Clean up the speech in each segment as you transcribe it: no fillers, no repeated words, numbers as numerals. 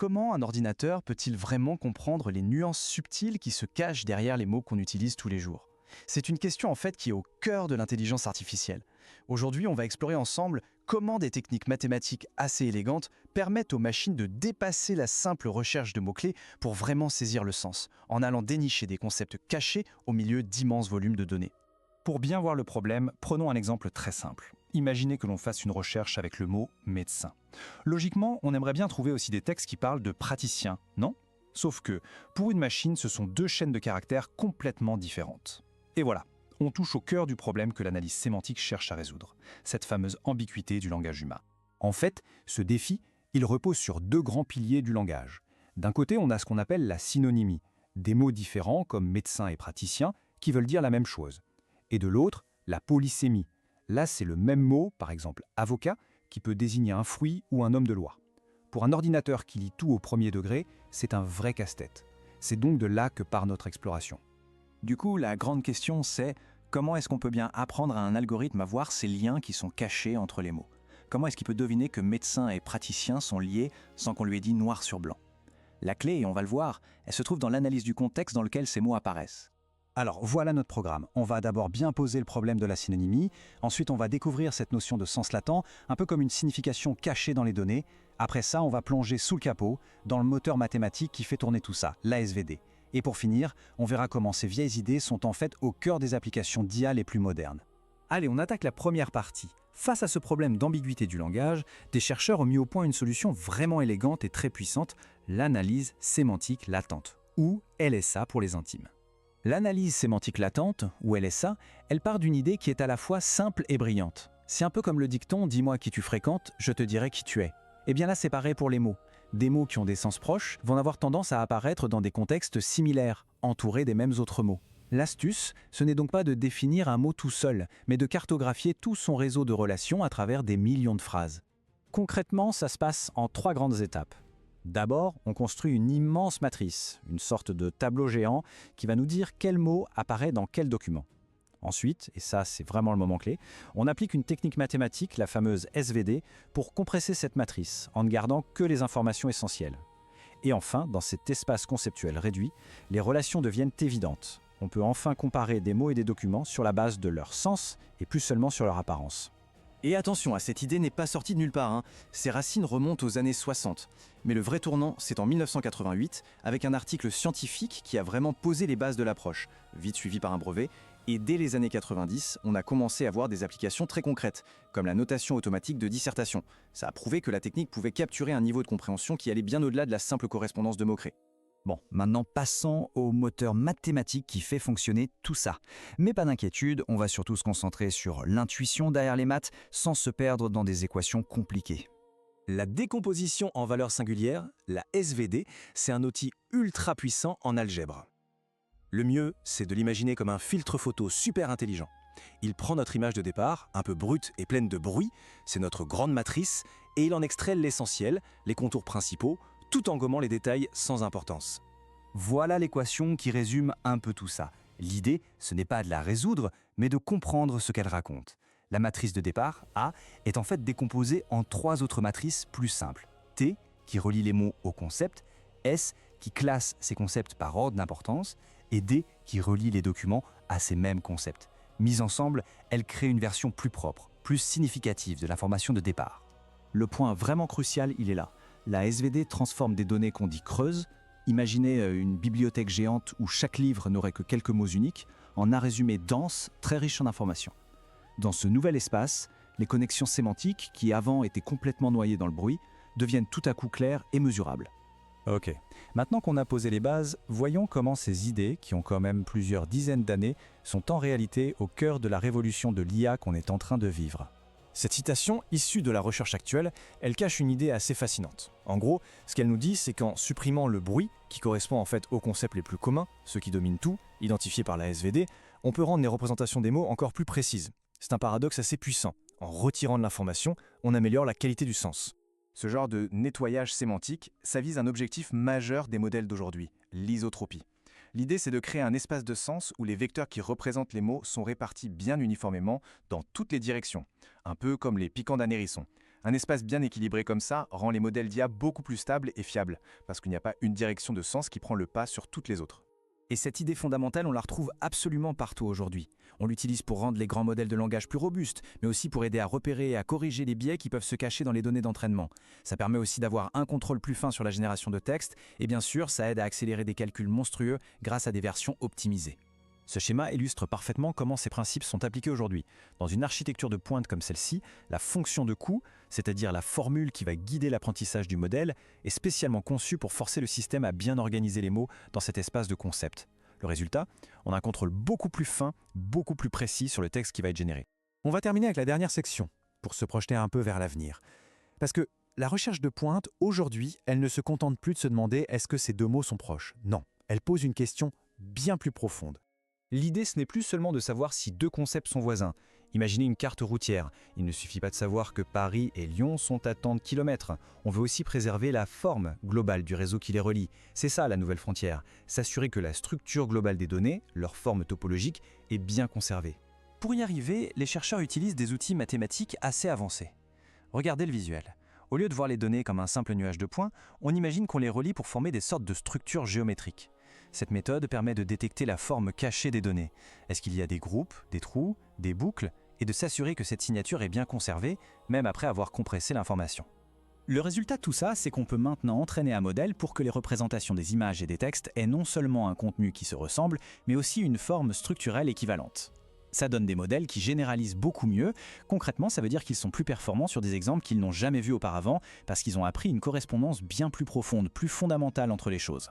comment un ordinateur peut-il vraiment comprendre les nuances subtiles qui se cachent derrière les mots qu'on utilise tous les jours? C'est une question en fait qui est au cœur de l'intelligence artificielle. Aujourd'hui, on va explorer ensemble comment des techniques mathématiques assez élégantes permettent aux machines de dépasser la simple recherche de mots-clés pour vraiment saisir le sens, en allant dénicher des concepts cachés au milieu d'immenses volumes de données. Pour bien voir le problème, prenons un exemple très simple. Imaginez que l'on fasse une recherche avec le mot « médecin ». Logiquement, on aimerait bien trouver aussi des textes qui parlent de praticien, non? Sauf que, pour une machine, ce sont deux chaînes de caractères complètement différentes. Et voilà, on touche au cœur du problème que l'analyse sémantique cherche à résoudre, cette fameuse ambiguïté du langage humain. En fait, ce défi, il repose sur deux grands piliers du langage. D'un côté, on a ce qu'on appelle la synonymie, des mots différents comme médecin et praticien qui veulent dire la même chose. Et de l'autre, la polysémie. Là, c'est le même mot, par exemple avocat, qui peut désigner un fruit ou un homme de loi. Pour un ordinateur qui lit tout au premier degré, c'est un vrai casse-tête. C'est donc de là que part notre exploration. Du coup, la grande question c'est comment est-ce qu'on peut bien apprendre à un algorithme à voir ces liens qui sont cachés entre les mots? Comment est-ce qu'il peut deviner que médecin et praticien sont liés sans qu'on lui ait dit noir sur blanc? La clé, et on va le voir, elle se trouve dans l'analyse du contexte dans lequel ces mots apparaissent. Alors voilà notre programme. On va d'abord bien poser le problème de la synonymie, ensuite on va découvrir cette notion de sens latent, un peu comme une signification cachée dans les données. Après ça, on va plonger sous le capot, dans le moteur mathématique qui fait tourner tout ça, l'ASVD. Et pour finir, on verra comment ces vieilles idées sont en fait au cœur des applications d'IA les plus modernes. Allez, on attaque la première partie. Face à ce problème d'ambiguïté du langage, des chercheurs ont mis au point une solution vraiment élégante et très puissante, l'analyse sémantique latente, ou LSA pour les intimes. L'analyse sémantique latente, ou LSA, elle part d'une idée qui est à la fois simple et brillante. C'est un peu comme le dicton « dis-moi qui tu fréquentes, je te dirai qui tu es ». Eh bien là, c'est pareil pour les mots. Des mots qui ont des sens proches vont avoir tendance à apparaître dans des contextes similaires, entourés des mêmes autres mots. L'astuce, ce n'est donc pas de définir un mot tout seul, mais de cartographier tout son réseau de relations à travers des millions de phrases. Concrètement, ça se passe en 3 grandes étapes. D'abord, on construit une immense matrice, une sorte de tableau géant qui va nous dire quel mot apparaît dans quel document. Ensuite, et ça c'est vraiment le moment clé, on applique une technique mathématique, la fameuse SVD, pour compresser cette matrice en ne gardant que les informations essentielles. Et enfin, dans cet espace conceptuel réduit, les relations deviennent évidentes. On peut enfin comparer des mots et des documents sur la base de leur sens et plus seulement sur leur apparence. Et attention, cette idée n'est pas sortie de nulle part. Ses racines remontent aux années 60. Mais le vrai tournant, c'est en 1988, avec un article scientifique qui a vraiment posé les bases de l'approche, vite suivi par un brevet. Et dès les années 90, on a commencé à voir des applications très concrètes, comme la notation automatique de dissertation. Ça a prouvé que la technique pouvait capturer un niveau de compréhension qui allait bien au-delà de la simple correspondance de mots-clés. Bon, maintenant passons au moteur mathématique qui fait fonctionner tout ça. Mais pas d'inquiétude, on va surtout se concentrer sur l'intuition derrière les maths sans se perdre dans des équations compliquées. La décomposition en valeurs singulières, la SVD, c'est un outil ultra puissant en algèbre. Le mieux, c'est de l'imaginer comme un filtre photo super intelligent. Il prend notre image de départ, un peu brute et pleine de bruit, c'est notre grande matrice, et il en extrait l'essentiel, les contours principaux, tout en gommant les détails sans importance. Voilà l'équation qui résume un peu tout ça. L'idée, ce n'est pas de la résoudre, mais de comprendre ce qu'elle raconte. La matrice de départ, A, est en fait décomposée en 3 autres matrices plus simples. T, qui relie les mots au concept, S, qui classe ces concepts par ordre d'importance, et D, qui relie les documents à ces mêmes concepts. Mises ensemble, elles créent une version plus propre, plus significative de l'information de départ. Le point vraiment crucial, il est là. La SVD transforme des données qu'on dit creuses, imaginez une bibliothèque géante où chaque livre n'aurait que quelques mots uniques, en un résumé dense, très riche en informations. Dans ce nouvel espace, les connexions sémantiques, qui avant étaient complètement noyées dans le bruit, deviennent tout à coup claires et mesurables. Ok, maintenant qu'on a posé les bases, voyons comment ces idées, qui ont quand même plusieurs dizaines d'années, sont en réalité au cœur de la révolution de l'IA qu'on est en train de vivre. Cette citation, issue de la recherche actuelle, elle cache une idée assez fascinante. En gros, ce qu'elle nous dit, c'est qu'en supprimant le bruit, qui correspond en fait aux concepts les plus communs, ceux qui dominent tout, identifiés par la SVD, on peut rendre les représentations des mots encore plus précises. C'est un paradoxe assez puissant. En retirant de l'information, on améliore la qualité du sens. Ce genre de nettoyage sémantique, ça vise un objectif majeur des modèles d'aujourd'hui, l'isotropie. L'idée, c'est de créer un espace de sens où les vecteurs qui représentent les mots sont répartis bien uniformément dans toutes les directions, un peu comme les piquants d'un hérisson. Un espace bien équilibré comme ça rend les modèles d'IA beaucoup plus stables et fiables, parce qu'il n'y a pas une direction de sens qui prend le pas sur toutes les autres. Et cette idée fondamentale, on la retrouve absolument partout aujourd'hui. On l'utilise pour rendre les grands modèles de langage plus robustes, mais aussi pour aider à repérer et à corriger les biais qui peuvent se cacher dans les données d'entraînement. Ça permet aussi d'avoir un contrôle plus fin sur la génération de texte, et bien sûr, ça aide à accélérer des calculs monstrueux grâce à des versions optimisées. Ce schéma illustre parfaitement comment ces principes sont appliqués aujourd'hui. Dans une architecture de pointe comme celle-ci, la fonction de coût, c'est-à-dire la formule qui va guider l'apprentissage du modèle, est spécialement conçue pour forcer le système à bien organiser les mots dans cet espace de concept. Le résultat, on a un contrôle beaucoup plus fin, beaucoup plus précis sur le texte qui va être généré. On va terminer avec la dernière section, pour se projeter un peu vers l'avenir. Parce que la recherche de pointe, aujourd'hui, elle ne se contente plus de se demander est-ce que ces deux mots sont proches. Non, elle pose une question bien plus profonde. L'idée, ce n'est plus seulement de savoir si deux concepts sont voisins. Imaginez une carte routière. Il ne suffit pas de savoir que Paris et Lyon sont à tant de kilomètres. On veut aussi préserver la forme globale du réseau qui les relie. C'est ça la nouvelle frontière. S'assurer que la structure globale des données, leur forme topologique, est bien conservée. Pour y arriver, les chercheurs utilisent des outils mathématiques assez avancés. Regardez le visuel. Au lieu de voir les données comme un simple nuage de points, on imagine qu'on les relie pour former des sortes de structures géométriques. Cette méthode permet de détecter la forme cachée des données. Est-ce qu'il y a des groupes, des trous, des boucles, et de s'assurer que cette signature est bien conservée, même après avoir compressé l'information. Le résultat de tout ça, c'est qu'on peut maintenant entraîner un modèle pour que les représentations des images et des textes aient non seulement un contenu qui se ressemble, mais aussi une forme structurelle équivalente. Ça donne des modèles qui généralisent beaucoup mieux. Concrètement, ça veut dire qu'ils sont plus performants sur des exemples qu'ils n'ont jamais vus auparavant, parce qu'ils ont appris une correspondance bien plus profonde, plus fondamentale entre les choses.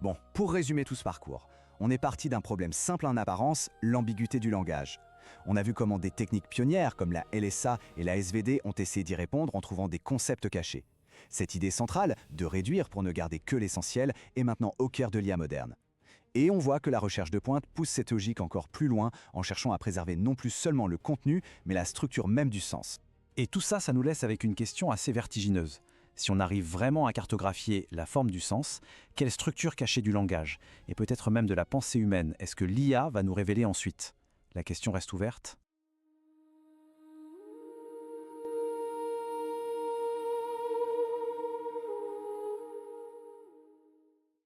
Bon, pour résumer tout ce parcours, on est parti d'un problème simple en apparence, l'ambiguïté du langage. On a vu comment des techniques pionnières comme la LSA et la SVD ont essayé d'y répondre en trouvant des concepts cachés. Cette idée centrale, de réduire pour ne garder que l'essentiel, est maintenant au cœur de l'IA moderne. Et on voit que la recherche de pointe pousse cette logique encore plus loin en cherchant à préserver non plus seulement le contenu, mais la structure même du sens. Et tout ça, ça nous laisse avec une question assez vertigineuse. Si on arrive vraiment à cartographier la forme du sens, quelle structure cachée du langage, et peut-être même de la pensée humaine, est-ce que l'IA va nous révéler ensuite? La question reste ouverte.